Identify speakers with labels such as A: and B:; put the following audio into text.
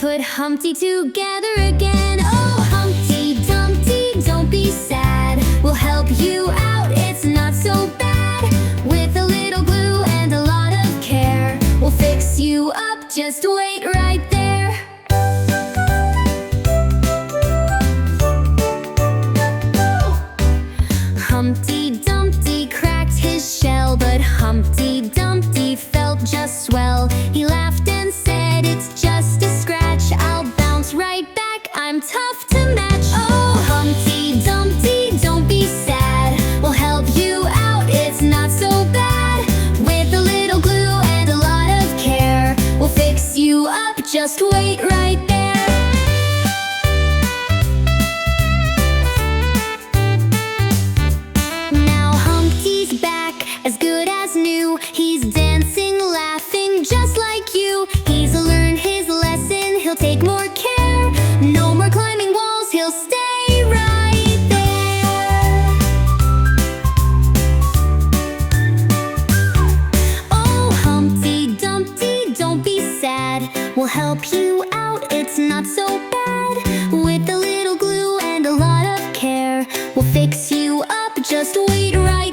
A: put Humpty together again. Oh, Humpty Dumpty, don't be sad. We'll help you out, it's not so bad. With a little glue and a lot of care, we'll fix you up, just wait right there. Humpty Dumpty cracked his shell, but Humpty Dumpty felt just swell. He laughed and said, it's just a scratch, I'll bounce right back, I'm tough to match. Oh, Humpty Dumpty, don't be sad. We'll help you out, it's not so bad. With a little glue and a lot of care, we'll fix you up, just wait right there. As good as new, he's dancing, laughing just like you. He's learned his lesson, he'll take more care. No more climbing walls, he'll stay right there. Oh, Humpty Dumpty, don't be sad. We'll help you out, it's not so bad. With a little glue and a lot of care, we'll fix you up, just wait right